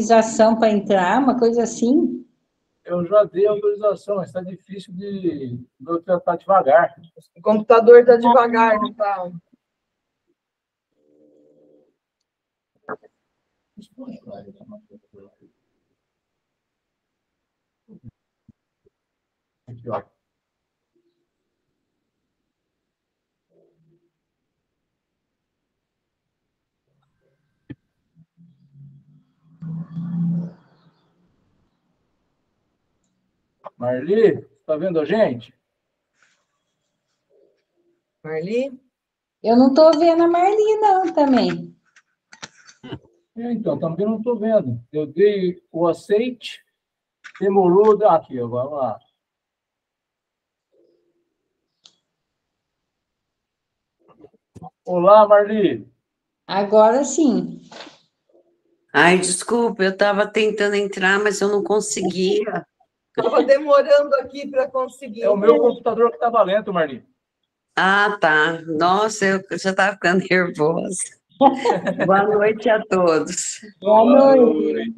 autorização para entrar, uma coisa assim? Eu já dei autorização, mas está difícil de... O meu está devagar. O computador está devagar, não está? Aqui, ó. Marli, está vendo a gente? Marli? Eu não estou vendo a Marli, não, também. Então, também não estou vendo. Eu dei o aceite, demorou... Aqui, agora lá. Olá, Marli. Agora sim. Ai, desculpa, eu estava tentando entrar, mas eu não conseguia. Estava demorando aqui para conseguir. É o meu computador que estava lento, Marli. Ah, tá. Nossa, eu já estava ficando nervosa. Boa noite a todos. Boa noite.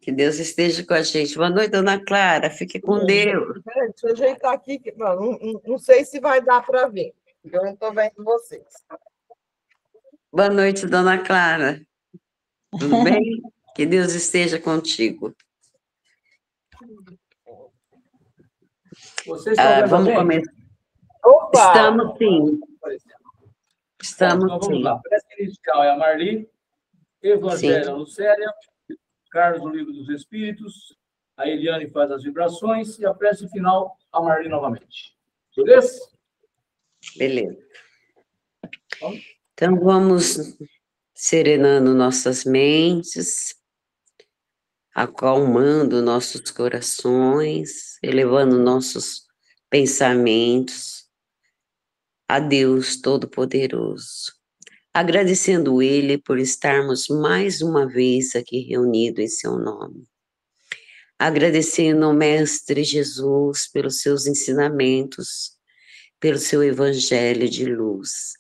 Que Deus esteja com a gente. Boa noite, dona Clara. Fique com Deus. Peraí, deixa eu ajeitar aqui. Não sei se vai dar para ver. Eu não estou vendo vocês. Boa noite, dona Clara. Tudo bem? Que Deus esteja contigo. Vocês estão vendo Vamos a gente? começar. Opa! Estamos sim. Estamos então vamos sim. lá. A prece inicial é a Marli, Evangelho Sim. a Lucélia, Carlos, o Livro dos Espíritos, a Eliane faz as vibrações e a prece final, a Marli novamente. Beleza? Beleza. Então, vamos serenando nossas mentes, acalmando nossos corações, elevando nossos pensamentos a Deus Todo-Poderoso. Agradecendo Ele por estarmos mais uma vez aqui reunidos em seu nome. Agradecendo ao Mestre Jesus pelos seus ensinamentos, pelo seu evangelho de luz.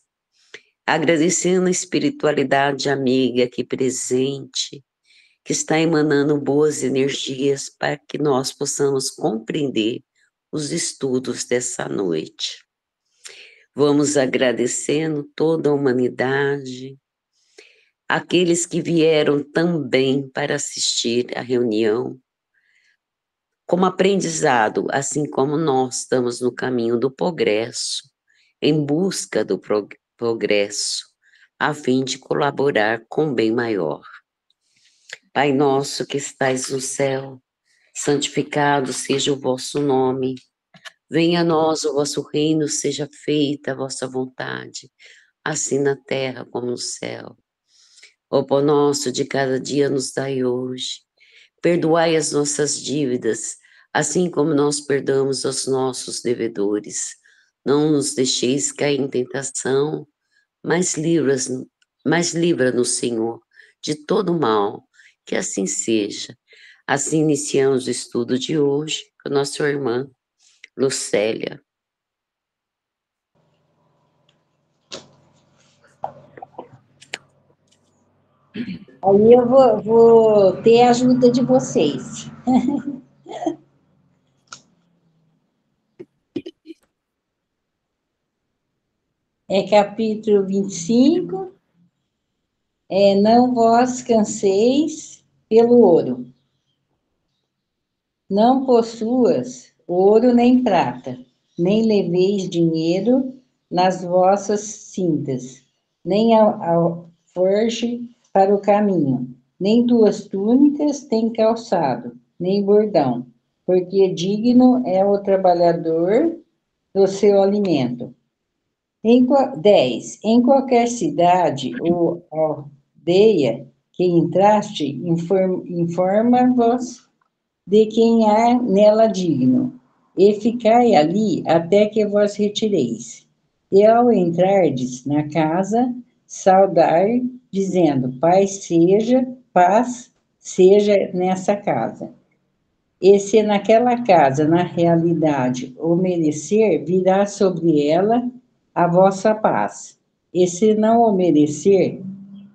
Agradecendo a espiritualidade amiga aqui presente, que está emanando boas energias para que nós possamos compreender os estudos dessa noite. Vamos agradecendo toda a humanidade, aqueles que vieram também para assistir à reunião, como aprendizado, assim como nós estamos no caminho do progresso, em busca do progresso, a fim de colaborar com o bem maior. Pai nosso que estais no céu, santificado seja o vosso nome. Venha a nós o vosso reino, seja feita a vossa vontade, assim na terra como no céu. O pão nosso de cada dia nos dai hoje. Perdoai as nossas dívidas, assim como nós perdoamos aos nossos devedores. Não nos deixeis cair em tentação, mas livra-nos, Senhor, de todo mal, que assim seja. Assim iniciamos o estudo de hoje com a nossa irmã Lucélia. Aí eu vou ter a ajuda de vocês. É capítulo 25. Não vos canseis pelo ouro. Não possuas ouro nem prata, nem leveis dinheiro nas vossas cintas, nem alforje para o caminho, nem duas túnicas tem calçado, nem bordão, porque digno é o trabalhador do seu alimento. 10. Em qualquer cidade ou aldeia que entraste, informa-vos de quem há nela digno, e ficai ali até que vos retireis. E ao entrardes na casa, saudai, dizendo, paz seja nessa casa. E se naquela casa, na realidade, o merecer, virá sobre ela a vossa paz. E se não o merecer,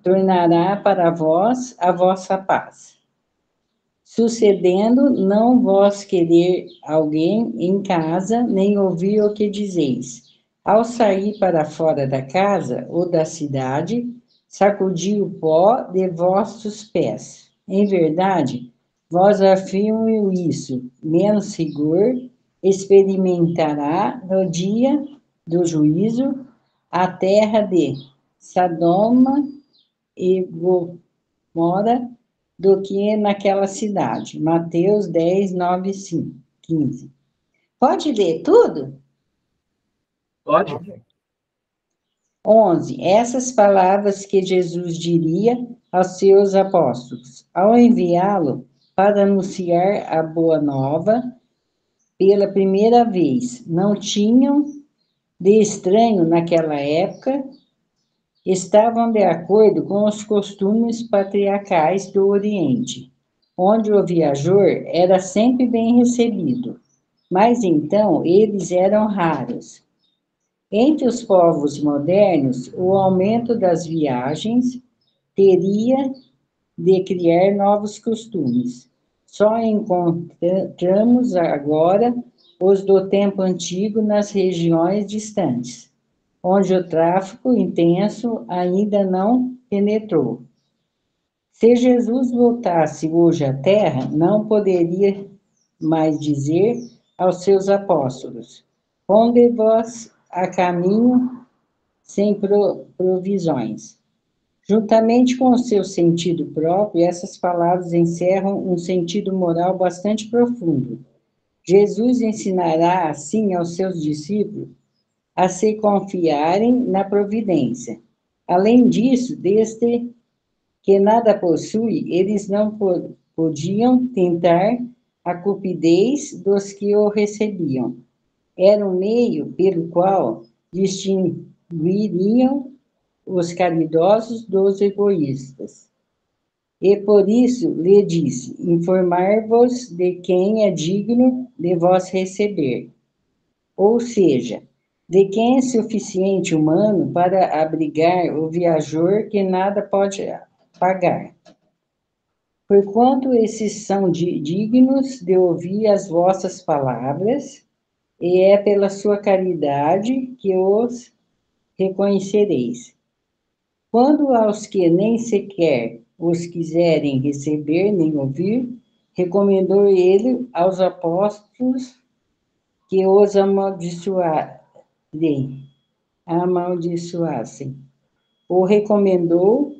tornará para vós a vossa paz. Sucedendo, não vós querer alguém em casa, nem ouvir o que dizeis. Ao sair para fora da casa ou da cidade, sacudi o pó de vossos pés. Em verdade, vós afirmo isso, menos rigor experimentará no dia do juízo a terra de Sodoma e Gomorra do que naquela cidade. Mateus 10, 9, 5, 15. Pode ler tudo? Pode? 11. Essas palavras que Jesus diria aos seus apóstolos, ao enviá-lo para anunciar a boa nova pela primeira vez, não tinham de estranho naquela época, estavam de acordo com os costumes patriarcais do Oriente, onde o viajor era sempre bem recebido, mas então eles eram raros. Entre os povos modernos, o aumento das viagens teria de criar novos costumes. Só encontramos agora os do tempo antigo nas regiões distantes, onde o tráfico intenso ainda não penetrou. Se Jesus voltasse hoje à Terra, não poderia mais dizer aos seus apóstolos: ponde-vos a caminho sem provisões. Juntamente com o seu sentido próprio, essas palavras encerram um sentido moral bastante profundo. Jesus ensinará assim aos seus discípulos a se confiarem na providência. Além disso, desde que nada possui, eles não podiam tentar a cupidez dos que o recebiam. Era um meio pelo qual distinguiriam os caridosos dos egoístas. E por isso lhe disse: informar-vos de quem é digno de vós receber. Ou seja, de quem é suficiente humano para abrigar o viajor que nada pode pagar. Porquanto esses são dignos de ouvir as vossas palavras, e é pela sua caridade que os reconhecereis. Quando aos que nem sequer os quiserem receber nem ouvir, recomendou ele aos apóstolos que os amaldiçoassem. Ou recomendou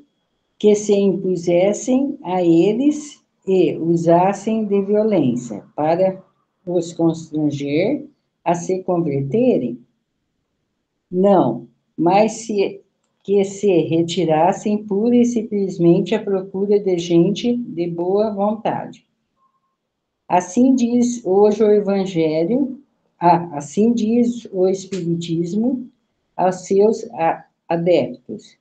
que se impusessem a eles e usassem de violência para os constranger a se converterem? Não, mas que se retirassem pura e simplesmente à procura de gente de boa vontade. Assim diz hoje o Evangelho, assim diz o Espiritismo aos seus adeptos.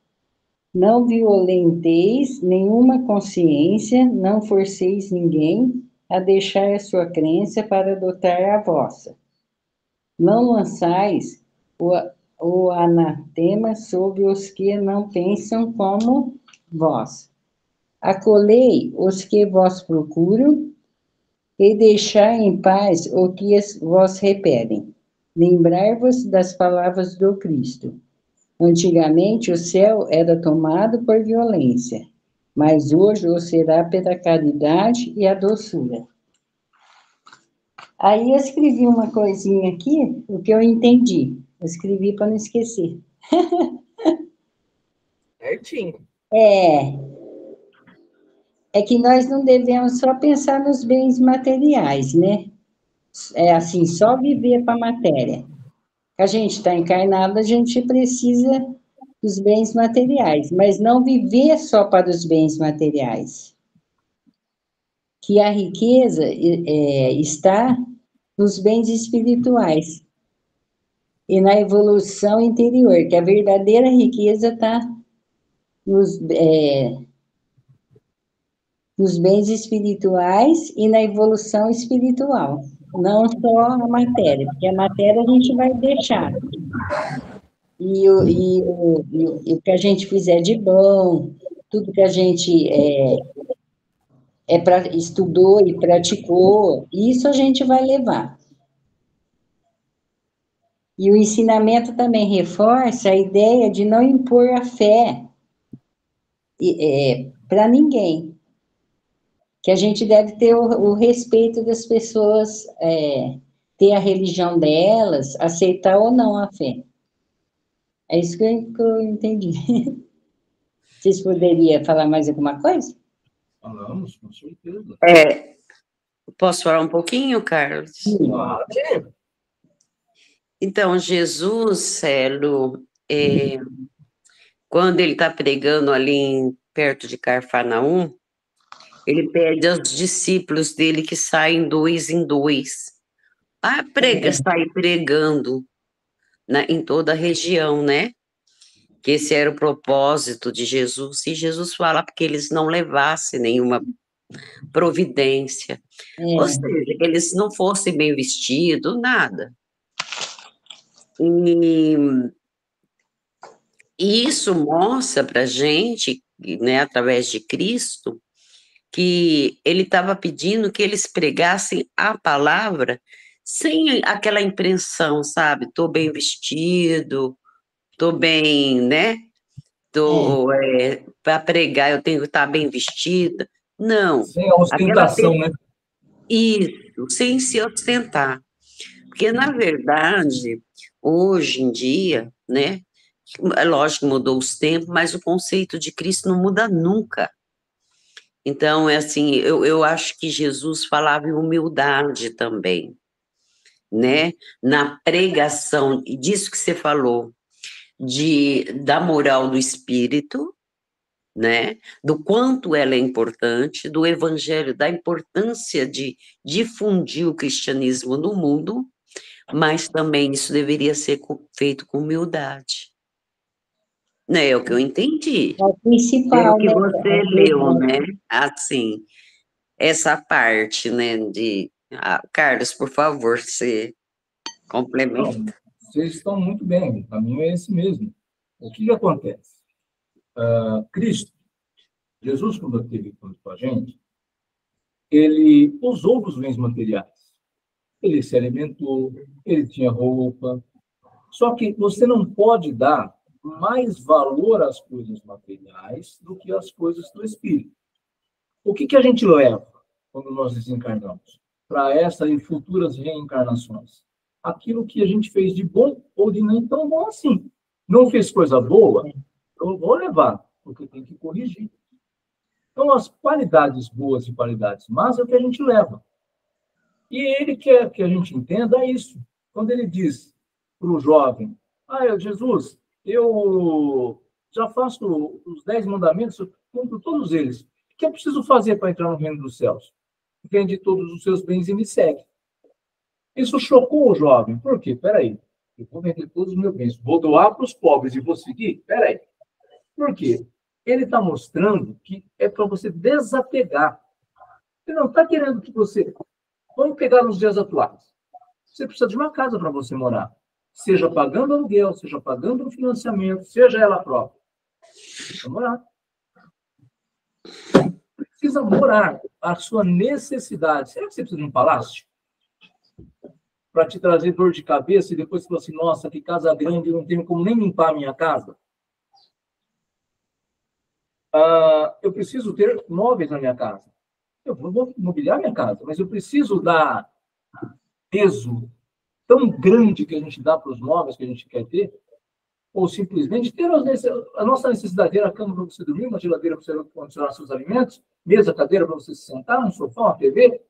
Não violenteis nenhuma consciência, não forceis ninguém a deixar a sua crença para adotar a vossa. Não lançais o anatema sobre os que não pensam como vós. Acolhei os que vos procuram e deixai em paz o que vos repelem. Lembrai-vos das palavras do Cristo. Antigamente o céu era tomado por violência, mas hoje o será pela caridade e a doçura. Aí eu escrevi uma coisinha aqui, o que eu entendi. Eu escrevi para não esquecer. Certinho. É que nós não devemos só pensar nos bens materiais, né? É assim, só viver para a matéria. A gente está encarnado, a gente precisa dos bens materiais, mas não viver só para os bens materiais. Que a riqueza está nos bens espirituais e na evolução interior, que a verdadeira riqueza está nos bens espirituais e na evolução espiritual, não só a matéria, porque a matéria a gente vai deixar. E o que a gente fizer de bom, tudo que a gente estudou e praticou, isso a gente vai levar. E o ensinamento também reforça a ideia de não impor a fé para ninguém. Que a gente deve ter o respeito das pessoas, ter a religião delas, aceitar ou não a fé. É isso que eu entendi. Vocês poderiam falar mais alguma coisa? Falamos, com certeza. Posso falar um pouquinho, Carlos? Pode. Então, Jesus, Celo, quando ele está pregando ali perto de Cafarnaum, ele pede aos discípulos dele que saem 2 em 2. Sair pregando em toda a região, né? Que esse era o propósito de Jesus, e Jesus fala porque eles não levassem nenhuma providência, ou seja, que eles não fossem bem vestidos, nada. E isso mostra para a gente, né, através de Cristo, que ele estava pedindo que eles pregassem a palavra sem aquela impressão, sabe? Estou bem vestido, estou bem, né? Para pregar eu tenho que estar bem vestida. Não. Sem a ostentação, né? Isso, sem se ostentar. Porque, na verdade, hoje em dia, né? É lógico que mudou os tempos, mas o conceito de Cristo não muda nunca. Então, assim, eu acho que Jesus falava em humildade também, né? Na pregação, e disso que você falou, da moral do Espírito, né? Do quanto ela é importante, do Evangelho, da importância de difundir o cristianismo no mundo, mas também isso deveria ser feito com humildade. É o que eu entendi. É o principal, é o que né? você leu, né? Assim, essa parte, né? Carlos, por favor, você complementa. Não, vocês estão muito bem, o caminho é esse mesmo. O que acontece? Cristo, Jesus, quando esteve com a gente, ele usou dos bens materiais. Ele se alimentou, ele tinha roupa. Só que você não pode dar mais valor às coisas materiais do que às coisas do espírito. O que a gente leva quando nós desencarnamos para essa e futuras reencarnações? Aquilo que a gente fez de bom ou de nem tão bom assim. Não fez coisa boa, eu vou levar, porque tem que corrigir. Então, as qualidades boas e qualidades más é o que a gente leva. E ele quer que a gente entenda isso. Quando ele diz para o jovem, Jesus, eu já faço os 10 mandamentos, eu cumpro todos eles. O que eu preciso fazer para entrar no reino dos céus? Vende todos os seus bens e me segue. Isso chocou o jovem. Por quê? Peraí, eu vou vender todos os meus bens, vou doar para os pobres e vou seguir? Peraí. Por quê? Ele está mostrando que é para você desapegar. Ele não está querendo que você... Vamos pegar nos dias atuais. Você precisa de uma casa para você morar. Seja pagando aluguel, seja pagando um financiamento, seja ela própria. Precisa morar. Precisa morar. A sua necessidade. Será que você precisa de um palácio? Para te trazer dor de cabeça e depois você fala assim, nossa, que casa grande, eu não tenho como nem limpar a minha casa. Eu preciso ter móveis na minha casa. Eu vou mobiliar minha casa, mas eu preciso dar peso tão grande que a gente dá para os móveis que a gente quer ter, ou simplesmente ter a nossa necessidade, ter a cama para você dormir, uma geladeira para você condicionar seus alimentos, mesa, cadeira para você se sentar, um sofá, uma TV,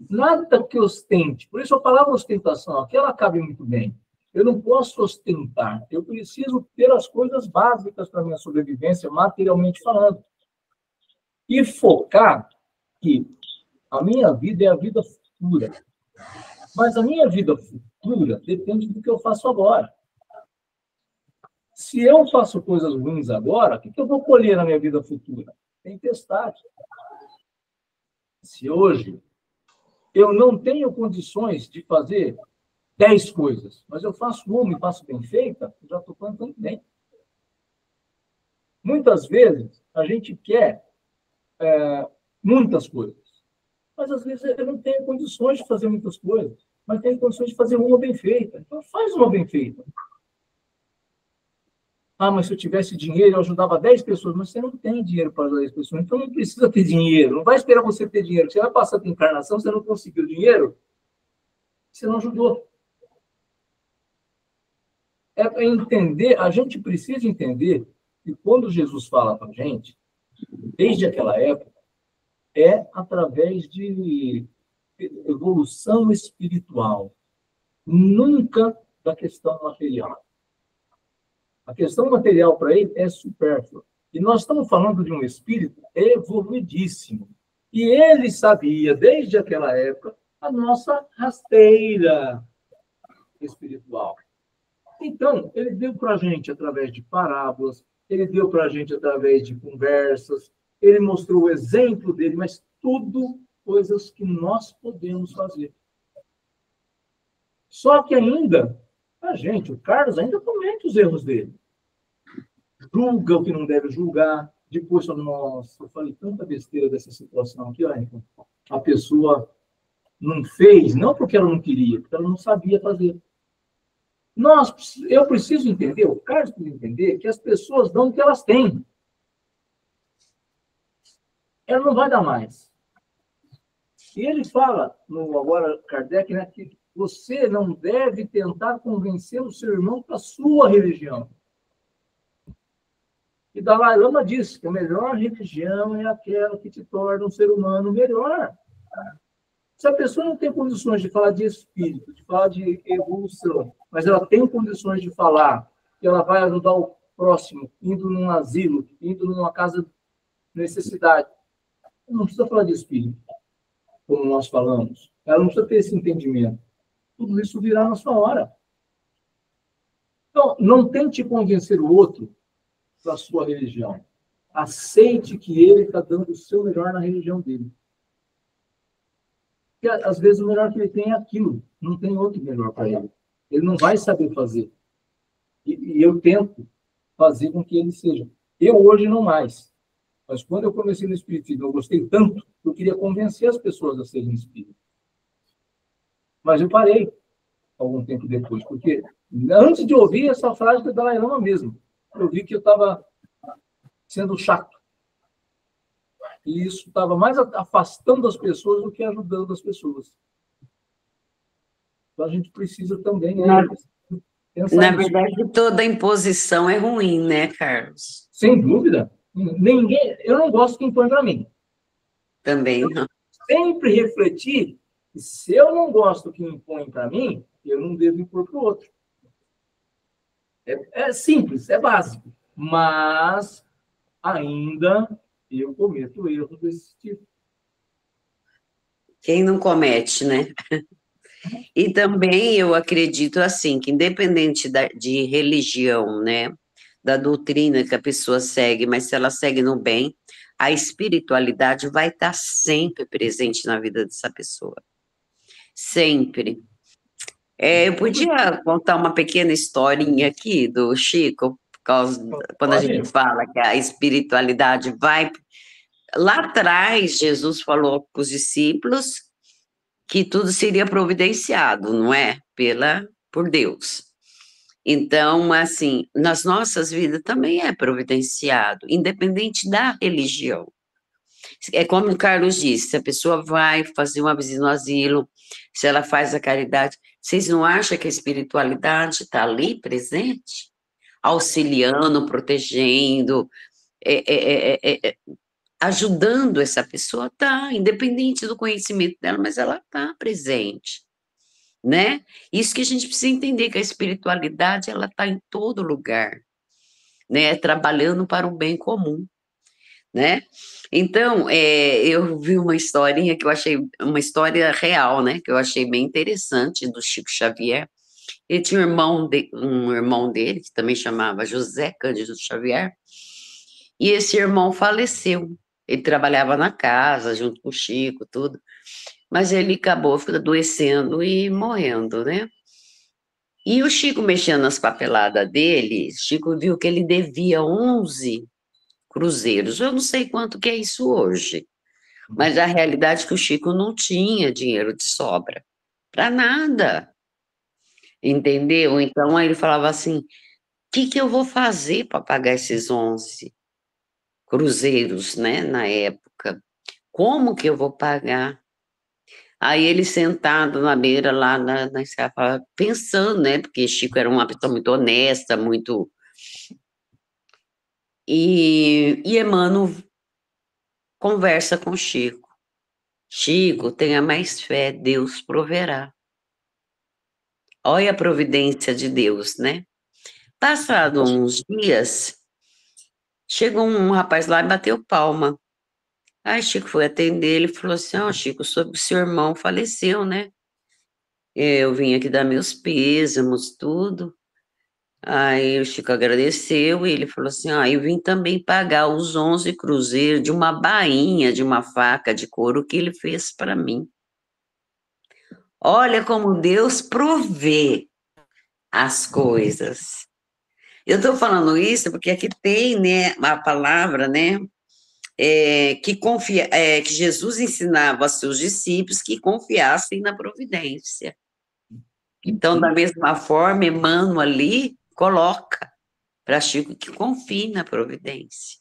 nada que ostente. Por isso a palavra ostentação aqui, ela cabe muito bem. Eu não posso ostentar, eu preciso ter as coisas básicas para a minha sobrevivência, materialmente falando. E focar que a minha vida é a vida futura. Mas a minha vida futura depende do que eu faço agora. Se eu faço coisas ruins agora, o que eu vou colher na minha vida futura? Tempestade. Se hoje eu não tenho condições de fazer 10 coisas, mas eu faço uma e faço bem feita, eu já estou plantando bem. Muitas vezes, a gente quer muitas coisas, mas às vezes eu não tenho condições de fazer muitas coisas, mas tenho condições de fazer uma bem feita. Então, faz uma bem feita. Ah, mas se eu tivesse dinheiro, eu ajudava 10 pessoas. Mas você não tem dinheiro para ajudar 10 pessoas, então não precisa ter dinheiro. Não vai esperar você ter dinheiro. Você vai passar a encarnação, você não conseguiu dinheiro, você não ajudou. É entender, a gente precisa entender que quando Jesus fala para a gente, desde aquela época, é através de evolução espiritual, nunca da questão material. A questão material para ele é supérflua. E nós estamos falando de um espírito evoluidíssimo. E ele sabia, desde aquela época, a nossa rasteira espiritual. Então, ele deu para a gente através de parábolas, ele deu para a gente através de conversas, ele mostrou o exemplo dele, mas tudo coisas que nós podemos fazer. Só que ainda, o Carlos ainda comete os erros dele. Julga o que não deve julgar. Depois, nossa, eu falei tanta besteira dessa situação aqui, ó, então, a pessoa não fez, não porque ela não queria, porque ela não sabia fazer. Eu preciso entender, o Carlos precisa entender que as pessoas dão o que elas têm. Ela não vai dar mais. E ele fala, agora Kardec, né, que você não deve tentar convencer o seu irmão para a sua religião. E Dalai Lama diz que a melhor religião é aquela que te torna um ser humano melhor. Se a pessoa não tem condições de falar de espírito, de falar de evolução, mas ela tem condições de falar que ela vai ajudar o próximo, indo num asilo, indo numa casa de necessidade, não precisa falar de espírito, como nós falamos. Ela não precisa ter esse entendimento. Tudo isso virá na sua hora. Então, não tente convencer o outro da sua religião. Aceite que ele está dando o seu melhor na religião dele. Porque, às vezes, o melhor que ele tem é aquilo. Não tem outro melhor para ele. Ele não vai saber fazer. E eu tento fazer com que ele seja. Eu hoje não mais. Mas quando eu comecei no espiritismo, eu gostei tanto, eu queria convencer as pessoas a serem espíritas. Mas eu parei algum tempo depois, porque antes de ouvir essa frase do Dalai Lama mesmo, eu vi que eu estava sendo chato. E isso estava mais afastando as pessoas do que ajudando as pessoas. Então a gente precisa também pensar Na nisso. verdade, toda imposição é ruim, né, Carlos? Sem dúvida. Eu não gosto que impõe para mim. Também não. Sempre refletir que se eu não gosto que impõe para mim, eu não devo impor para o outro. É simples, é básico. Mas ainda eu cometo erros desse tipo. Quem não comete, né? E também eu acredito assim, que independente de religião, né, da doutrina que a pessoa segue, mas se ela segue no bem, a espiritualidade vai estar sempre presente na vida dessa pessoa. Sempre. Eu podia contar uma pequena historinha aqui do Chico, por causa, quando a gente fala que a espiritualidade vai... Lá atrás, Jesus falou para os discípulos que tudo seria providenciado, não é? Por Deus. Então, assim, nas nossas vidas também é providenciado, independente da religião. É como o Carlos disse, se a pessoa vai fazer uma visita no asilo, se ela faz a caridade, vocês não acham que a espiritualidade está ali presente? Auxiliando, protegendo, ajudando essa pessoa, tá, independente do conhecimento dela, mas ela está presente, né? Isso que a gente precisa entender, que a espiritualidade, ela está em todo lugar, né? Trabalhando para o bem comum, né? Então, eu vi uma historinha que eu achei, uma história real, né? Que eu achei bem interessante, do Chico Xavier. Ele tinha um irmão dele, que também chamava José Cândido Xavier, e esse irmão faleceu. Ele trabalhava na casa, junto com o Chico, tudo, mas ele acabou adoecendo e morrendo, né? E o Chico, mexendo nas papeladas dele, Chico viu que ele devia 11 cruzeiros. Eu não sei quanto que é isso hoje, mas a realidade é que o Chico não tinha dinheiro de sobra para nada, entendeu? Então aí ele falava assim: o que eu vou fazer para pagar esses 11 cruzeiros, né, na época? Como que eu vou pagar? Aí ele sentado na beira lá na escada, pensando, né? Porque Chico era uma pessoa muito honesta, muito. E Emmanuel conversa com Chico. Chico, tenha mais fé, Deus proverá. Olha a providência de Deus, né? Passado uns dias, chegou um rapaz lá e bateu palma. Aí Chico foi atender, ele falou assim: ó, Chico, seu irmão faleceu, né? Eu vim aqui dar meus pêsames, tudo. Aí o Chico agradeceu e ele falou assim: ah, eu vim também pagar os 11 cruzeiros de uma bainha, de uma faca de couro que ele fez para mim. Olha como Deus provê as coisas. Eu estou falando isso porque aqui tem, né, a palavra, né, que Jesus ensinava aos seus discípulos que confiassem na providência. Então, da mesma forma, Emmanuel ali coloca para Chico que confie na providência.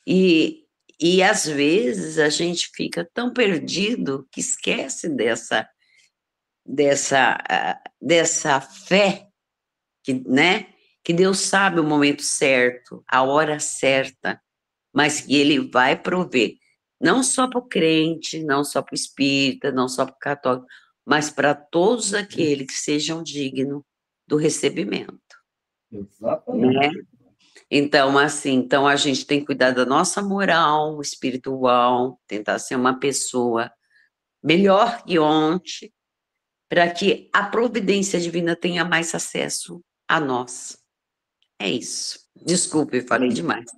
E às vezes a gente fica tão perdido que esquece dessa fé que, né, que Deus sabe o momento certo, a hora certa, mas que Ele vai prover, não só para o crente, não só para o espírita, não só para o católico, mas para todos aqueles que sejam dignos do recebimento. Exatamente. Né? Então, assim, então a gente tem que cuidar da nossa moral espiritual, tentar ser uma pessoa melhor que ontem, para que a providência divina tenha mais acesso a nós. É isso. Desculpe, falei demais.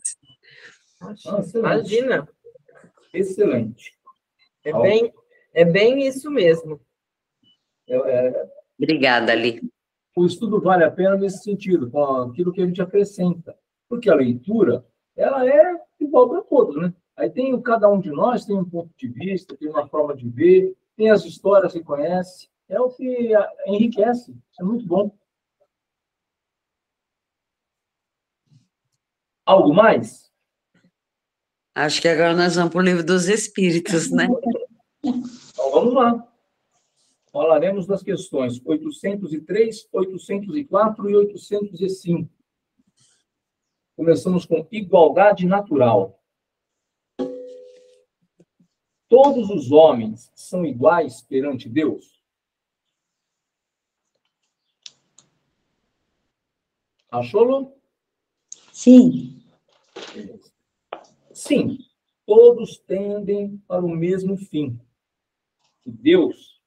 Imagina, Excelente. é bem isso mesmo. Obrigada, Ali. O estudo vale a pena nesse sentido, com aquilo que a gente acrescenta. Porque a leitura, ela é igual para todos, né? Aí tem, cada um de nós tem um ponto de vista, tem uma forma de ver, tem as histórias que conhece. É o que enriquece. Isso é muito bom. Algo mais? Acho que agora nós vamos para o Livro dos Espíritos, né? Então, vamos lá. Falaremos das questões 803, 804 e 805. Começamos com igualdade natural. Todos os homens são iguais perante Deus? Achou-lo? Sim, Sim, todos tendem para o mesmo fim. Que Deus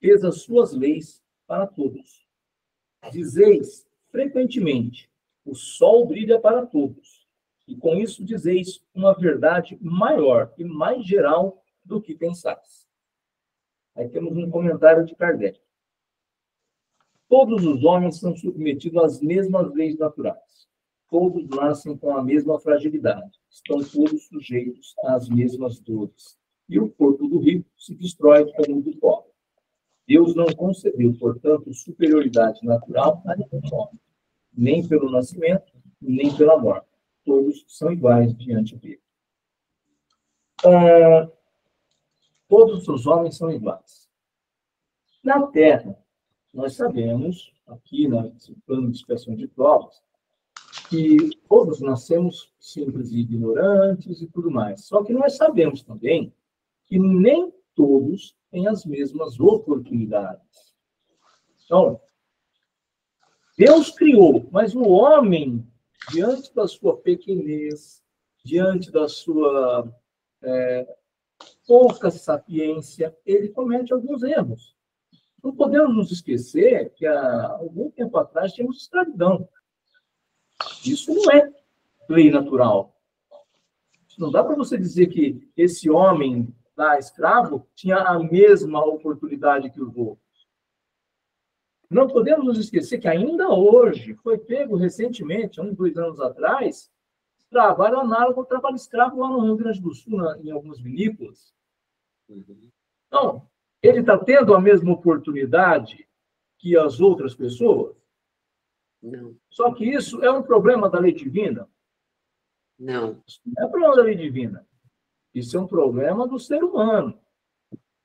fez as suas leis para todos. Dizeis frequentemente: o sol brilha para todos. E com isso dizeis uma verdade maior e mais geral do que pensais. Aí temos um comentário de Kardec. Todos os homens são submetidos às mesmas leis naturais. Todos nascem com a mesma fragilidade. Estão todos sujeitos às mesmas dores. E o corpo do rico se destrói como o do pobre. Deus não concedeu, portanto, superioridade natural a nenhum homem, nem pelo nascimento, nem pela morte. Todos são iguais diante dele. Todos os homens são iguais. Na Terra, nós sabemos, aqui no plano de expiação de provas, que todos nascemos simples e ignorantes e tudo mais. Só que nós sabemos também que nem todos têm as mesmas oportunidades. Então, Deus criou, mas o homem, diante da sua pequenez, diante da sua pouca sapiência, ele comete alguns erros. Não podemos nos esquecer que há algum tempo atrás tínhamos escravidão. Isso não é lei natural. Não dá para você dizer que esse homem lá, escravo, tinha a mesma oportunidade que os outros. Não podemos nos esquecer que ainda hoje, foi pego recentemente, há uns 2 anos atrás, trabalho análogo ao trabalho escravo lá no Rio Grande do Sul, em algumas vinícolas. Então, ele está tendo a mesma oportunidade que as outras pessoas? Não, Só que isso é um problema da lei divina? não. Isso não é problema da lei divina. Isso é um problema do ser humano,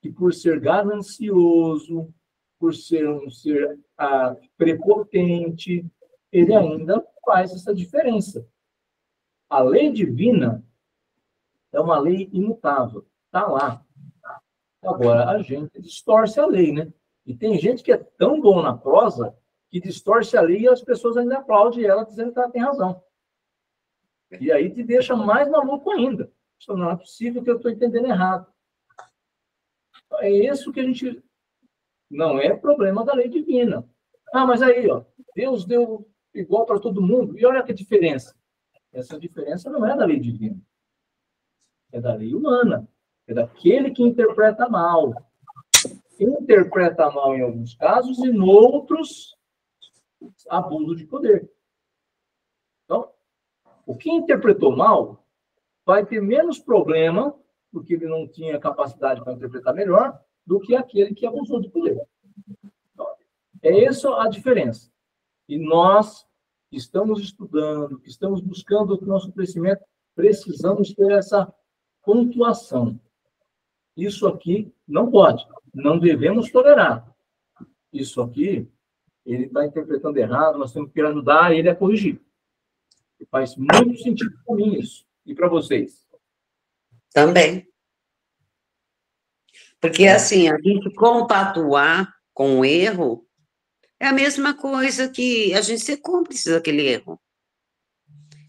que por ser ganancioso, por ser um ser prepotente, ele ainda faz essa diferença. A lei divina é uma lei imutável, está lá. Agora, a gente distorce a lei, né? E tem gente que é tão bom na prosa que distorce a lei e as pessoas ainda aplaudem ela dizendo que ela tem razão. E aí te deixa mais maluco ainda. Isso não é possível que eu estou entendendo errado. É isso que a gente... Não é problema da lei divina. Ah, mas aí, ó, Deus deu igual para todo mundo. E olha que diferença. Essa diferença não é da lei divina. É da lei humana. É daquele que interpreta mal. Interpreta mal em alguns casos e, em outros, abuso de poder. Então, o que interpretou mal vai ter menos problema, porque ele não tinha capacidade para interpretar melhor, do que aquele que abusou de poder. Então, é essa a diferença. E nós, que estamos estudando, que estamos buscando o nosso crescimento, precisamos ter essa pontuação. Isso aqui não pode, não devemos tolerar. Isso aqui, ele está interpretando errado, nós temos que ajudar ele a corrigir. E faz muito sentido para mim isso. E para vocês? Também. Porque, assim, a gente compactuar com o erro é a mesma coisa que a gente ser cúmplice daquele erro.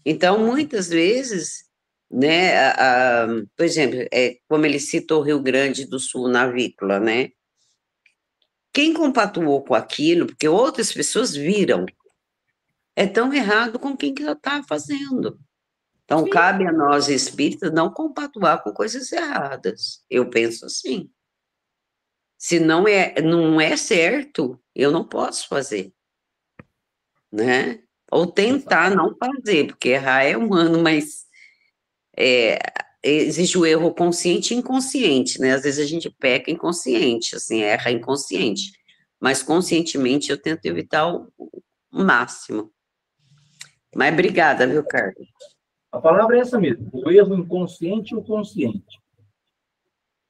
Então, muitas vezes, né, por exemplo, como ele citou o Rio Grande do Sul na avícola, né? Quem compactuou com aquilo, porque outras pessoas viram, é tão errado com quem que está fazendo. Então, Sim. cabe a nós, espíritas, não compactuar com coisas erradas. Eu penso assim. Se não é certo, eu não posso fazer, né? Ou tentar não fazer, porque errar é humano, mas existe o erro consciente e inconsciente, né? Às vezes a gente peca inconsciente, assim, erra inconsciente, mas conscientemente eu tento evitar o máximo. Mas obrigada, viu, Carlos? A palavra é essa mesmo, o erro inconsciente e o consciente.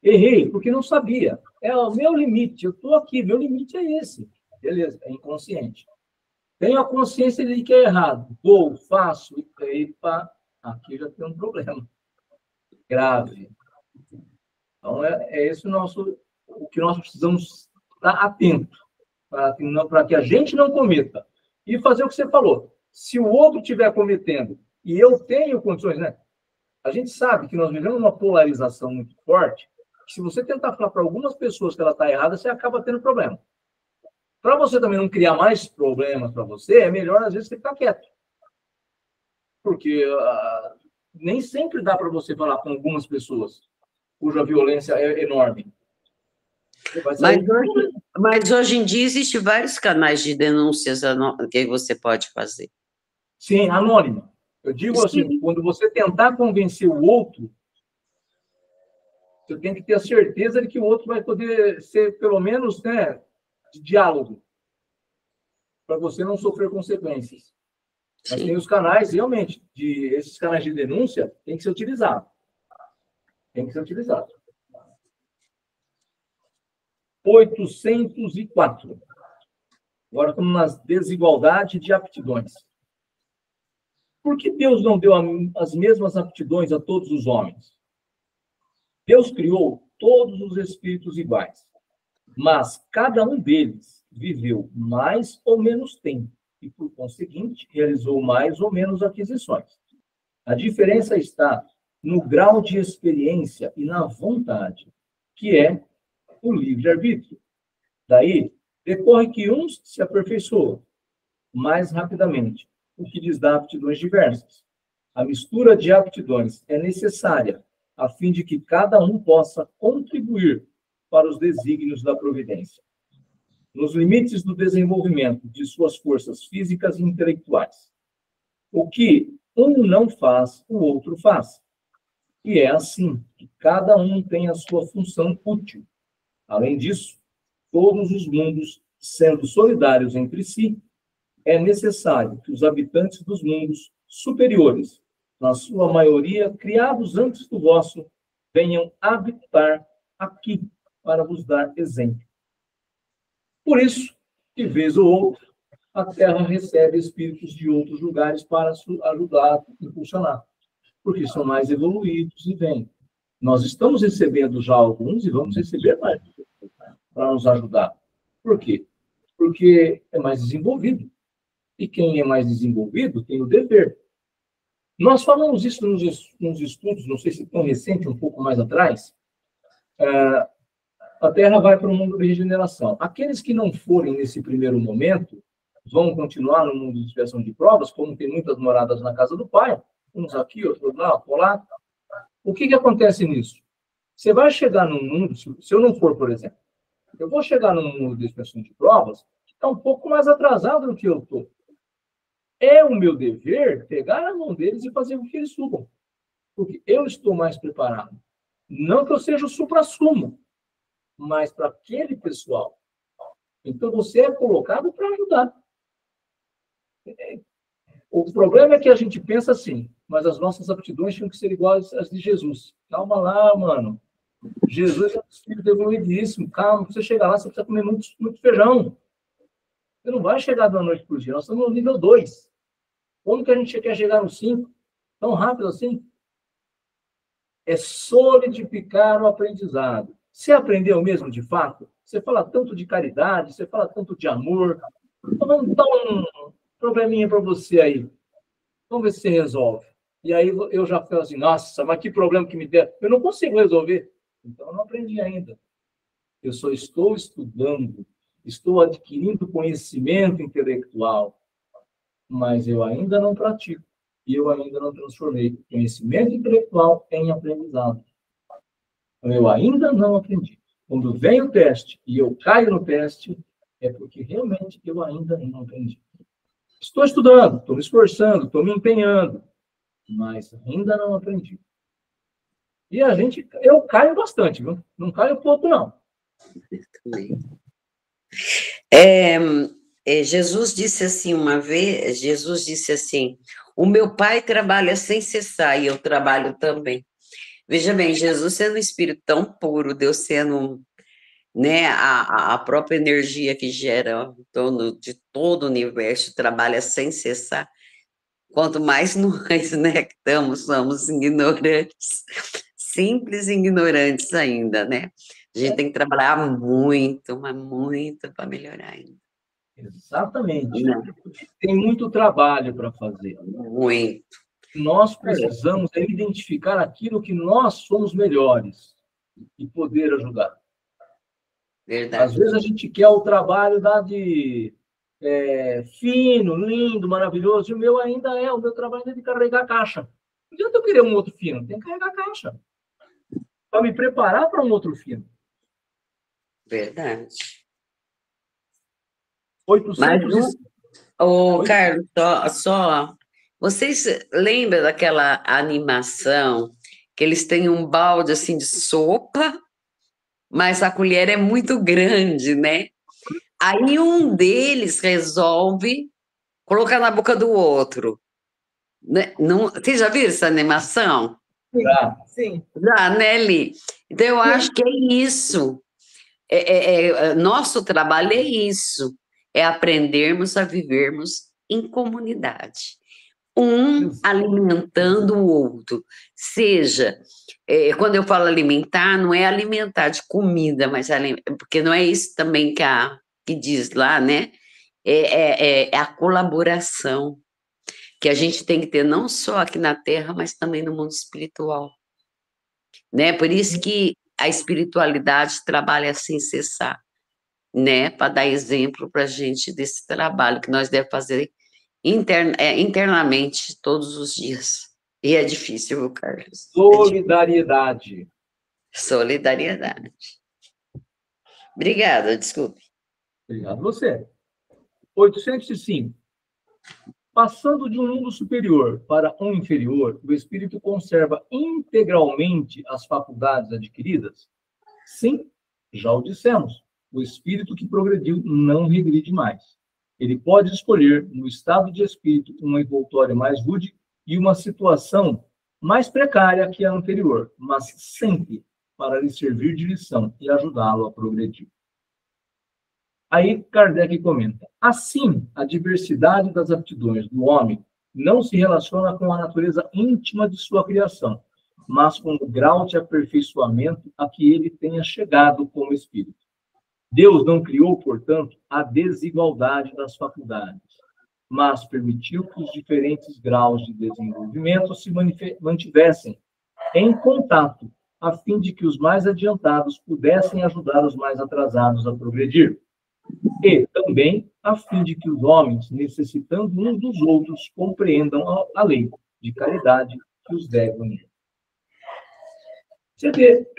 Errei, porque não sabia. É o meu limite, eu estou aqui, meu limite é esse. Beleza, é inconsciente. Tenho a consciência de que é errado. Vou, faço, epa, aqui já tem um problema grave. Então, é esse o que nós precisamos estar atento, para que a gente não cometa. E fazer o que você falou. Se o outro estiver cometendo e eu tenho condições, né? A gente sabe que nós vivemos uma polarização muito forte, que se você tentar falar para algumas pessoas que ela está errada, você acaba tendo problema. Para você também não criar mais problemas para você, é melhor, às vezes, você ficar quieto. Porque nem sempre dá para você falar com algumas pessoas cuja violência é enorme. Mas hoje em dia existem vários canais de denúncias que você pode fazer. Sim, anônima. Eu digo assim, quando você tentar convencer o outro, você tem que ter a certeza de que o outro vai poder ser, pelo menos, né, de diálogo, para você não sofrer consequências. Mas tem os canais, realmente, esses canais de denúncia, tem que ser utilizado. Tem que ser utilizado. 804. Agora estamos nas desigualdades de aptidões. Por que Deus não deu as mesmas aptidões a todos os homens? Deus criou todos os espíritos iguais, mas cada um deles viveu mais ou menos tempo e, por conseguinte, realizou mais ou menos aquisições. A diferença está no grau de experiência e na vontade, que é o livre-arbítrio. Daí, decorre que uns se aperfeiçoam mais rapidamente, o que lhes dá aptidões diversas. A mistura de aptidões é necessária, a fim de que cada um possa contribuir para os desígnios da providência, nos limites do desenvolvimento de suas forças físicas e intelectuais. O que um não faz, o outro faz. E é assim, que cada um tem a sua função útil. Além disso, todos os mundos, sendo solidários entre si, é necessário que os habitantes dos mundos superiores, na sua maioria criados antes do vosso, venham habitar aqui para vos dar exemplo. Por isso, de vez ou outra, a Terra recebe espíritos de outros lugares para ajudar a impulsionar, porque são mais evoluídos e vêm. Nós estamos recebendo já alguns e vamos receber mais para nos ajudar. Por quê? Porque é mais desenvolvido. E quem é mais desenvolvido tem o dever. Nós falamos isso nos estudos, não sei se tão recente, um pouco mais atrás. A Terra vai para o mundo de regeneração. Aqueles que não forem nesse primeiro momento vão continuar no mundo de expiação de provas, como tem muitas moradas na casa do Pai, uns aqui, outros lá, lá. O que acontece nisso? Você vai chegar num mundo, se eu não for, por exemplo, eu vou chegar num mundo de expiação de provas que está um pouco mais atrasado do que eu estou. É o meu dever pegar a mão deles e fazer com que eles subam. Porque eu estou mais preparado. Não que eu seja o supra-sumo, mas para aquele pessoal. Então, você é colocado para ajudar. O problema é que a gente pensa assim, mas as nossas aptidões tinham que ser iguais às de Jesus. Calma lá, mano. Jesus é um espírito evoluidíssimo. Calma, você chegar lá, você precisa comer muito feijão. Você não vai chegar da noite por dia. Nós estamos no nível 2. Como que a gente quer chegar no 5? Tão rápido assim? É solidificar o aprendizado. Você aprendeu mesmo, de fato? Você fala tanto de caridade, você fala tanto de amor. Então, vamos dar um probleminha para você aí. Vamos ver se você resolve. E aí eu já falo assim, nossa, mas que problema que me der. Eu não consigo resolver. Então, eu não aprendi ainda. Eu só estou estudando, estou adquirindo conhecimento intelectual, mas eu ainda não pratico. E eu ainda não transformei conhecimento intelectual em aprendizado. Então, eu ainda não aprendi. Quando vem o teste e eu caio no teste, é porque realmente eu ainda não aprendi. Estou estudando, estou me esforçando, estou me empenhando, mas ainda não aprendi. E eu caio bastante, viu? Não caio pouco, não. Jesus disse assim uma vez, Jesus disse assim, o meu Pai trabalha sem cessar e eu trabalho também. Veja bem, Jesus sendo um espírito tão puro, Deus sendo, né, a própria energia que gera em torno de todo o universo, trabalha sem cessar. Quanto mais nós, né, que somos ignorantes, simples e ignorantes ainda, né? A gente tem que trabalhar muito, mas muito para melhorar ainda. Exatamente. Tem muito trabalho para fazer. Muito. Nós precisamos identificar aquilo que nós somos melhores e poder ajudar. Verdade. Às vezes a gente quer o trabalho de fino, lindo, maravilhoso, e o meu trabalho é de carregar a caixa. Não adianta eu querer um outro fino, tem que carregar a caixa. Para me preparar para um outro fino. Verdade. 800 Carlos, vocês lembram daquela animação que eles têm um balde assim de sopa, mas a colher é muito grande, né? Aí um deles resolve colocar na boca do outro. Né? Não, vocês já viram essa animação? Sim. Já, Nelly? Então, eu acho que é isso. Nosso trabalho é isso. É aprendermos a vivermos em comunidade. Um alimentando o outro. Seja, quando eu falo alimentar, não é alimentar de comida, mas porque não é isso também que diz lá, né? É a colaboração que a gente tem que ter não só aqui na Terra, mas também no mundo espiritual. Né? Por isso que a espiritualidade trabalha sem cessar, né? Para dar exemplo para a gente desse trabalho que nós devemos fazer internamente todos os dias. E é difícil, viu, Carlos? Solidariedade. Solidariedade. Obrigada, desculpe. Obrigado a você. 805. Passando de um mundo superior para um inferior, o espírito conserva integralmente as faculdades adquiridas? Sim, já o dissemos. O espírito que progrediu não regride mais. Ele pode escolher, no estado de espírito, uma envoltória mais rude e uma situação mais precária que a anterior, mas sempre para lhe servir de lição e ajudá-lo a progredir. Aí Kardec comenta: assim, a diversidade das aptidões do homem não se relaciona com a natureza íntima de sua criação, mas com o grau de aperfeiçoamento a que ele tenha chegado como espírito. Deus não criou, portanto, a desigualdade das faculdades, mas permitiu que os diferentes graus de desenvolvimento se mantivessem em contato, a fim de que os mais adiantados pudessem ajudar os mais atrasados a progredir. E também a fim de que os homens, necessitando uns dos outros, compreendam a lei de caridade que os deve unir. Você vê,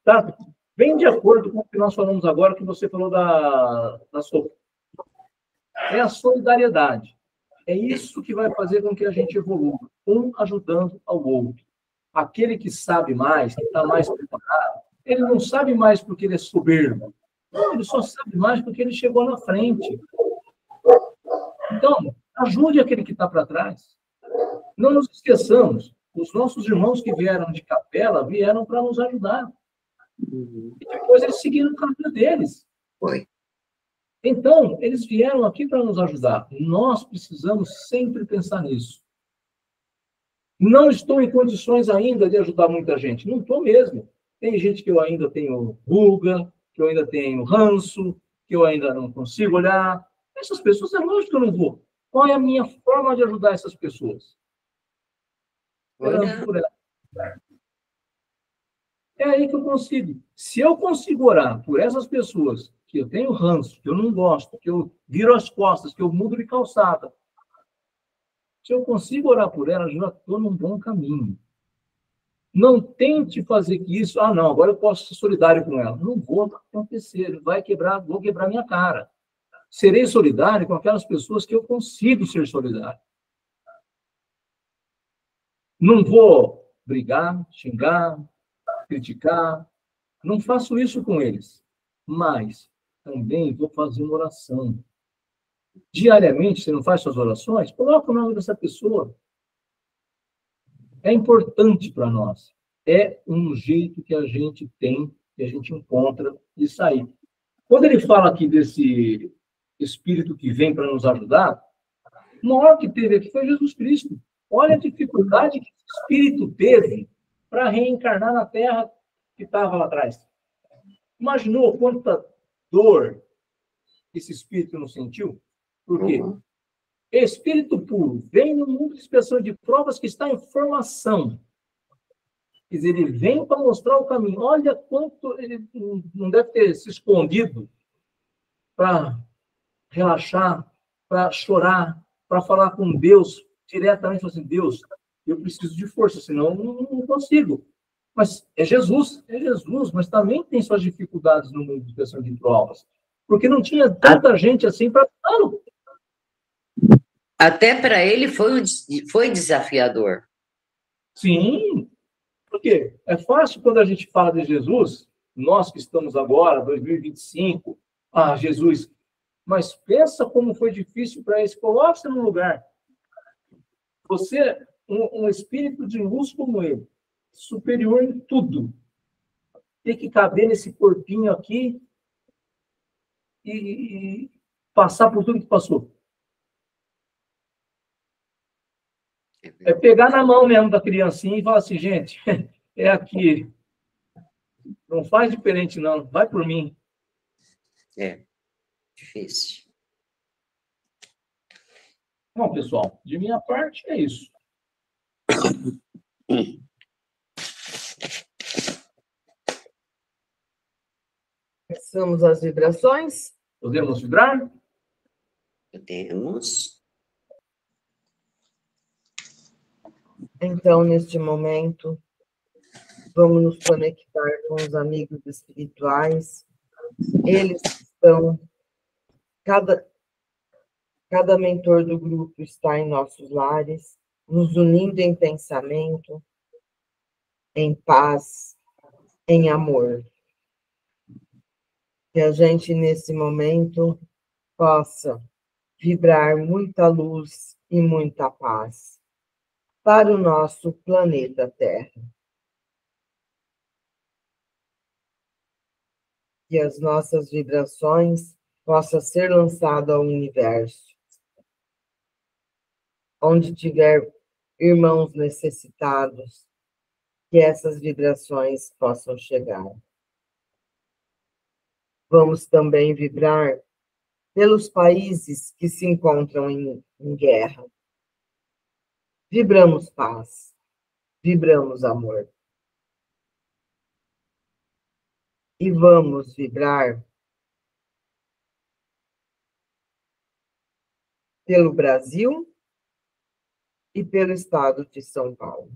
tá bem de acordo com o que nós falamos agora, que você falou da é a solidariedade. É isso que vai fazer com que a gente evolua, um ajudando ao outro. Aquele que sabe mais, que está mais preparado, ele não sabe mais porque ele é soberbo. Não, ele só sabe mais porque ele chegou na frente. Então, ajude aquele que está para trás. Não nos esqueçamos, os nossos irmãos que vieram de capela vieram para nos ajudar. E depois eles seguiram o caminho deles. Foi. Então, eles vieram aqui para nos ajudar. Nós precisamos sempre pensar nisso. Não estou em condições ainda de ajudar muita gente. Não estou mesmo. Tem gente que eu ainda tenho ruga, que eu ainda tenho ranço, que eu ainda não consigo olhar. Essas pessoas, é lógico que eu não vou. Qual é a minha forma de ajudar essas pessoas? Orando por elas. É aí que eu consigo. Se eu consigo orar por essas pessoas que eu tenho ranço, que eu não gosto, que eu viro as costas, que eu mudo de calçada, se eu consigo orar por elas, já estou num bom caminho. Não tente fazer isso. Ah, não, agora eu posso ser solidário com ela. Não vou acontecer, vou quebrar minha cara. Serei solidário com aquelas pessoas que eu consigo ser solidário. Não vou brigar, xingar, criticar. Não faço isso com eles. Mas também vou fazer uma oração. Diariamente, você não faz suas orações? Coloca o nome dessa pessoa. É importante para nós. É um jeito que a gente tem, que a gente encontra de sair. Quando ele fala aqui desse espírito que vem para nos ajudar, o maior que teve aqui foi Jesus Cristo. Olha a dificuldade que o espírito teve para reencarnar na Terra que estava lá atrás. Imaginou quanta dor esse espírito não sentiu? Por quê? Espírito puro vem no mundo de expressão de provas que está em formação. Quer dizer, ele vem para mostrar o caminho. Olha quanto ele não deve ter se escondido para relaxar, para chorar, para falar com Deus diretamente, assim, Deus, eu preciso de força, senão não consigo. Mas é Jesus, mas também tem suas dificuldades no mundo de expressão de provas. Porque não tinha tanta gente assim para ajudá-lo. Até para ele foi desafiador. Sim, porque é fácil quando a gente fala de Jesus, nós que estamos agora, 2025, Jesus, mas pensa como foi difícil para eles. Coloque-se no lugar. Você, um espírito de luz como ele, superior em tudo, tem que caber nesse corpinho aqui e passar por tudo que passou. É pegar na mão mesmo da criancinha e falar assim, gente, é aqui. Não faz diferente, não. Vai por mim. É difícil. Bom, pessoal, de minha parte é isso. Começamos as vibrações. Podemos vibrar? Podemos. Então, neste momento, vamos nos conectar com os amigos espirituais. Eles estão, cada mentor do grupo está em nossos lares, nos unindo em pensamento, em paz, em amor. Que a gente, nesse momento, possa vibrar muita luz e muita paz para o nosso planeta Terra. Que as nossas vibrações possam ser lançadas ao universo. Onde tiver irmãos necessitados, que essas vibrações possam chegar. Vamos também vibrar pelos países que se encontram em guerra. Vibramos paz, vibramos amor. E vamos vibrar pelo Brasil e pelo estado de São Paulo.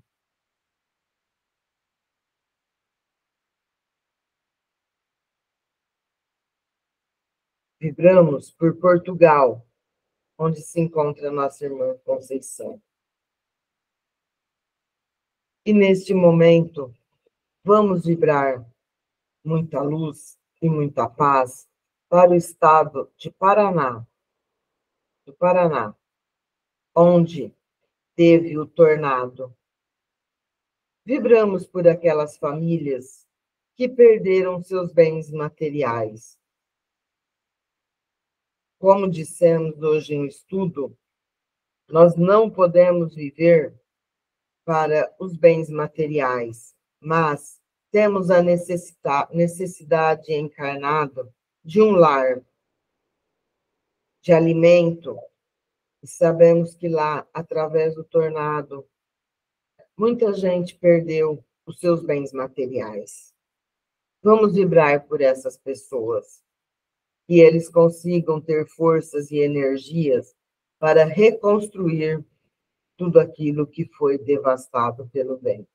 Vibramos por Portugal, onde se encontra nossa irmã Conceição. E neste momento, vamos vibrar muita luz e muita paz para o estado de Paraná, do Paraná, onde teve o tornado. Vibramos por aquelas famílias que perderam seus bens materiais. Como dissemos hoje em estudo, nós não podemos viver para os bens materiais, mas temos a necessidade encarnada de um lar, de alimento, e sabemos que lá, através do tornado, muita gente perdeu os seus bens materiais. Vamos vibrar por essas pessoas, que eles consigam ter forças e energias para reconstruir tudo aquilo que foi devastado pelo vento.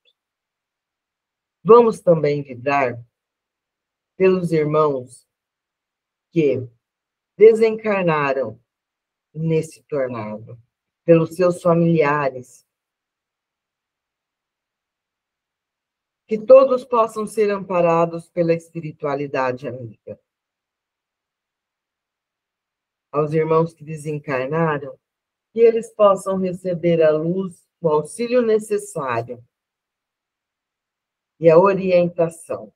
Vamos também vibrar pelos irmãos que desencarnaram nesse tornado, pelos seus familiares, que todos possam ser amparados pela espiritualidade amiga. Aos irmãos que desencarnaram, que eles possam receber a luz, o auxílio necessário e a orientação.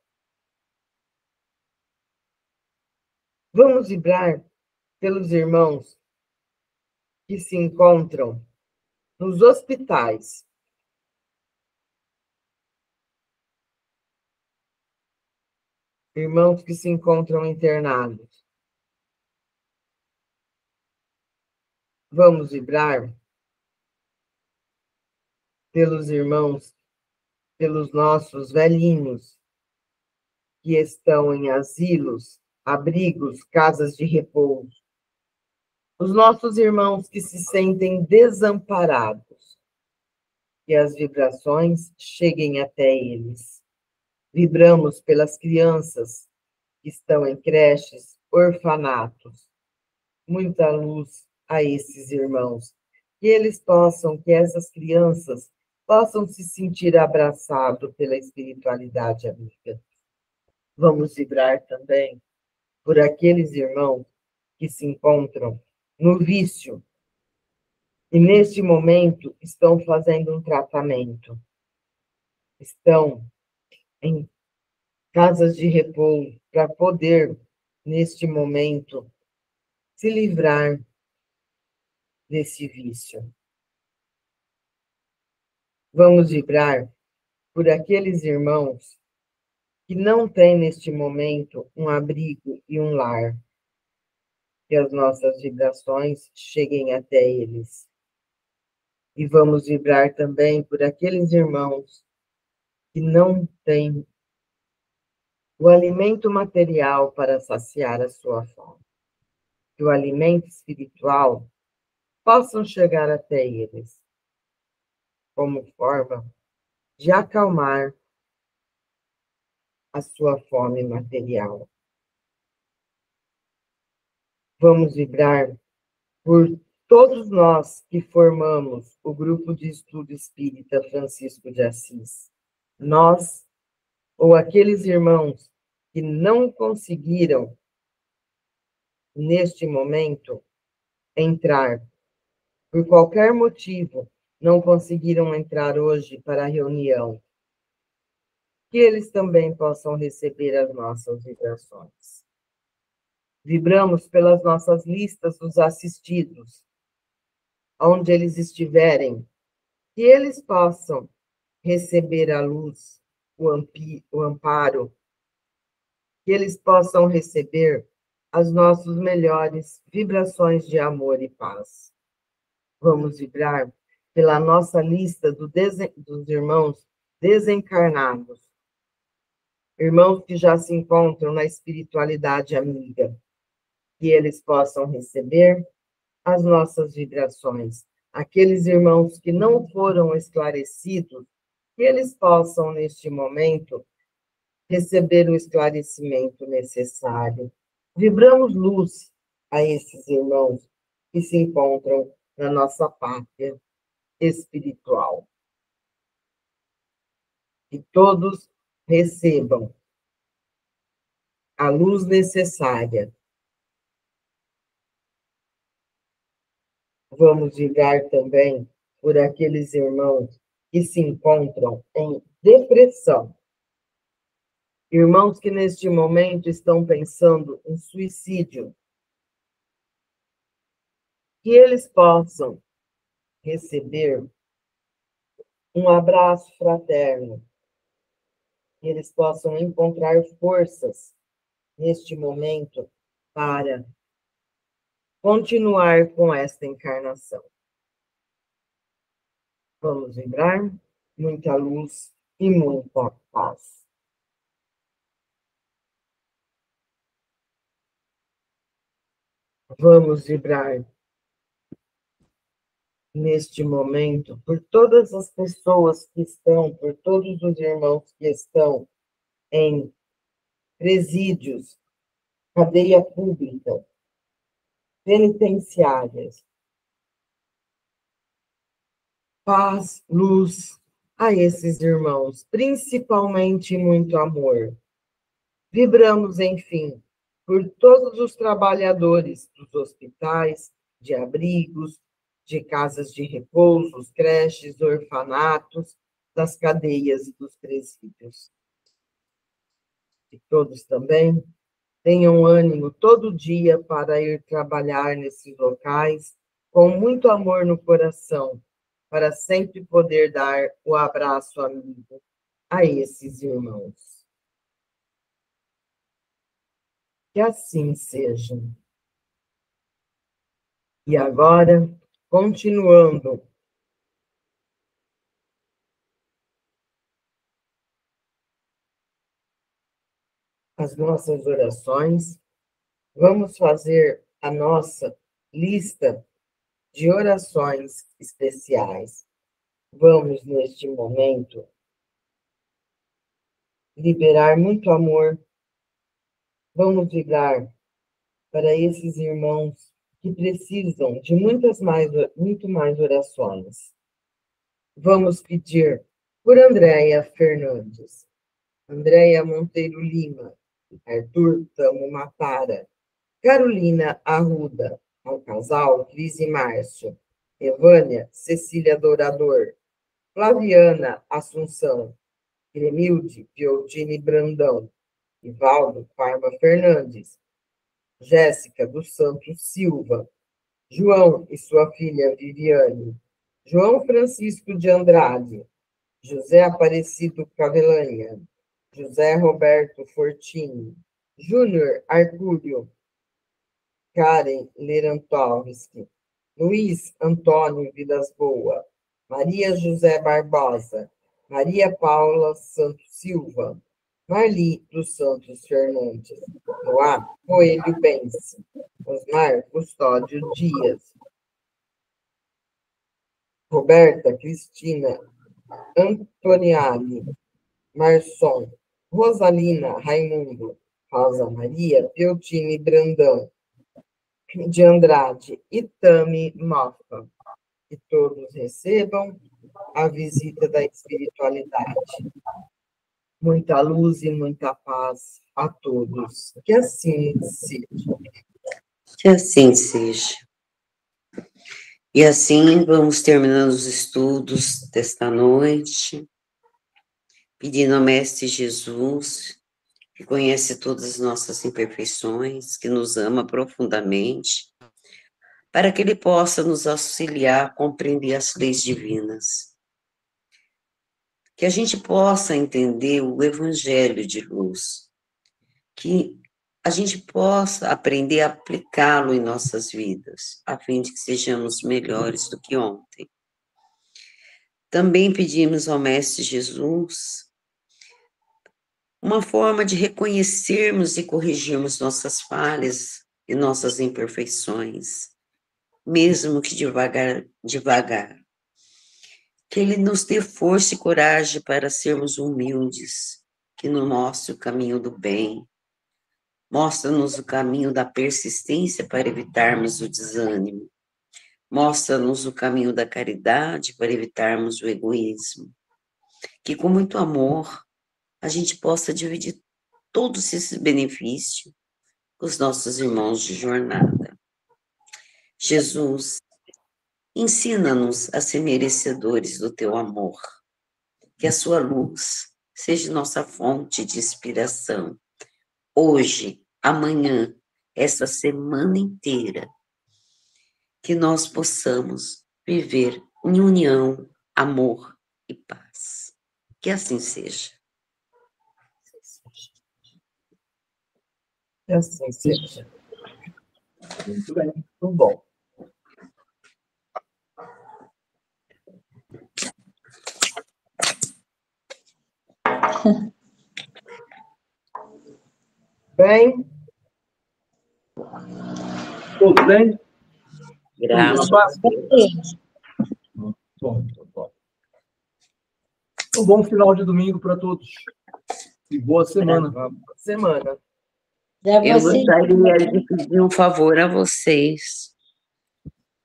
Vamos vibrar pelos irmãos que se encontram nos hospitais. Irmãos que se encontram internados. Vamos vibrar pelos irmãos, pelos nossos velhinhos que estão em asilos, abrigos, casas de repouso. Os nossos irmãos que se sentem desamparados. Que as vibrações cheguem até eles. Vibramos pelas crianças que estão em creches, orfanatos. Muita luz a esses irmãos. Que eles possam, que essas crianças possam se sentir abraçados pela espiritualidade amiga. Vamos vibrar também por aqueles irmãos que se encontram no vício e, neste momento, estão fazendo um tratamento. Estão em casas de repouso para poder, neste momento, se livrar desse vício. Vamos vibrar por aqueles irmãos que não têm, neste momento, um abrigo e um lar. Que as nossas vibrações cheguem até eles. E vamos vibrar também por aqueles irmãos que não têm o alimento material para saciar a sua fome. Que o alimento espiritual possam chegar até eles, como forma de acalmar a sua fome material. Vamos vibrar por todos nós que formamos o grupo de estudo espírita Francisco de Assis, nós ou aqueles irmãos que não conseguiram, neste momento, entrar, por qualquer motivo, não conseguiram entrar hoje para a reunião, que eles também possam receber as nossas vibrações. Vibramos pelas nossas listas dos assistidos, onde eles estiverem, que eles possam receber a luz, o amparo, que eles possam receber as nossas melhores vibrações de amor e paz. Vamos vibrar pela nossa lista dos irmãos desencarnados, irmãos que já se encontram na espiritualidade amiga, que eles possam receber as nossas vibrações. Aqueles irmãos que não foram esclarecidos, que eles possam, neste momento, receber o esclarecimento necessário. Vibramos luz a esses irmãos que se encontram na nossa pátria espiritual. Que todos recebam a luz necessária. Vamos vibrar também por aqueles irmãos que se encontram em depressão. Irmãos que neste momento estão pensando em suicídio. Que eles possam receber um abraço fraterno. Que eles possam encontrar forças neste momento para continuar com esta encarnação. Vamos vibrar muita luz e muita paz. Vamos vibrar neste momento por todas as pessoas que estão, por todos os irmãos que estão em presídios, cadeia pública, penitenciárias. Paz, luz a esses irmãos, principalmente muito amor. Vibramos, enfim, por todos os trabalhadores dos hospitais, de abrigos, de casas de repouso, creches, orfanatos, das cadeias e dos presídios. E todos também tenham ânimo todo dia para ir trabalhar nesses locais, com muito amor no coração, para sempre poder dar o abraço amigo a esses irmãos. Que assim seja. E agora, continuando as nossas orações, vamos fazer a nossa lista de orações especiais. Vamos, neste momento, liberar muito amor. Vamos vibrar para esses irmãos que precisam de muito mais orações. Vamos pedir por Andréia Fernandes, Andréia Monteiro Lima, Arthur Tamo Matara, Carolina Arruda, ao casal Cris e Márcio, Evânia Cecília Dourador, Flaviana Assunção, Gremilde Piotini Brandão, Ivaldo Parma Fernandes, Jéssica dos Santos Silva, João e sua filha Viviane, João Francisco de Andrade, José Aparecido Cavelanha, José Roberto Fortini, Júnior Arcúrio, Karen Lerantovski, Luiz Antônio Vilas Boa, Maria José Barbosa, Maria Paula Santos Silva, Marli dos Santos Fernandes, Noá Coelho Bence, Osmar Custódio Dias, Roberta Cristina Antoniali, Marçom, Rosalina Raimundo, Rosa Maria Piotini Brandão, de Andrade e Tami Moffa. Que todos recebam a visita da espiritualidade. Muita luz e muita paz a todos. Que assim seja. Que assim seja. E assim vamos terminando os estudos desta noite, pedindo ao Mestre Jesus, que conhece todas as nossas imperfeições, que nos ama profundamente, para que Ele possa nos auxiliar a compreender as leis divinas. Que a gente possa entender o Evangelho de luz, que a gente possa aprender a aplicá-lo em nossas vidas, a fim de que sejamos melhores do que ontem. Também pedimos ao Mestre Jesus uma forma de reconhecermos e corrigirmos nossas falhas e nossas imperfeições, mesmo que devagar. Que Ele nos dê força e coragem para sermos humildes, que nos mostre o caminho do bem, mostra-nos o caminho da persistência para evitarmos o desânimo, mostra-nos o caminho da caridade para evitarmos o egoísmo, que com muito amor a gente possa dividir todos esses benefícios com os nossos irmãos de jornada. Jesus, ensina-nos a ser merecedores do teu amor, que a sua luz seja nossa fonte de inspiração, hoje, amanhã, essa semana inteira, que nós possamos viver em união, amor e paz. Que assim seja. Que assim seja. Muito bem, muito bom. Bem, Tudo bem? Graças a Deus. Bom. Um bom final de domingo para todos. E boa semana. boa semana. Eu gostaria de pedir um favor a vocês.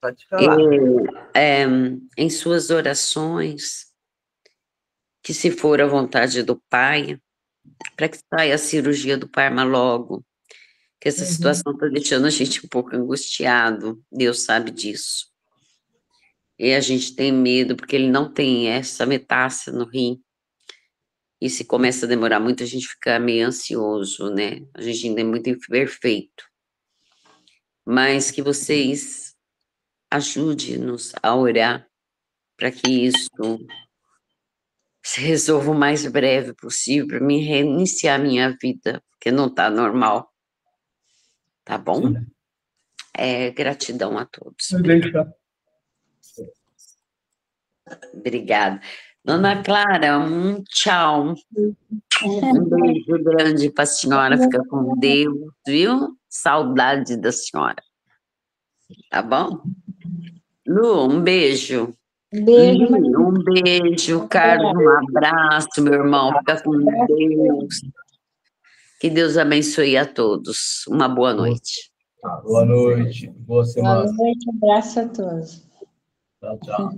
Pode falar. Em suas orações, que se for a vontade do Pai, para que saia a cirurgia do Parma logo, que essa situação está deixando a gente um pouco angustiado, Deus sabe disso. E a gente tem medo, porque ele não tem essa metástase no rim. E se começa a demorar muito, a gente fica meio ansioso, né? A gente ainda é muito imperfeito. Mas que vocês ajudem-nos a orar para que isso se resolva o mais breve possível, para mim reiniciar minha vida, porque não está normal. Tá bom? Gratidão a todos. Obrigada. Dona Clara, um tchau. Um beijo grande para a senhora, fica com Deus, viu? Saudade da senhora. Tá bom? Lu, um beijo. Beijo, Um beijo, Carlos, um abraço, meu irmão, fica com Deus. Que Deus abençoe a todos. Uma boa noite. Boa noite, boa semana. Boa noite, abraço a todos. Tchau.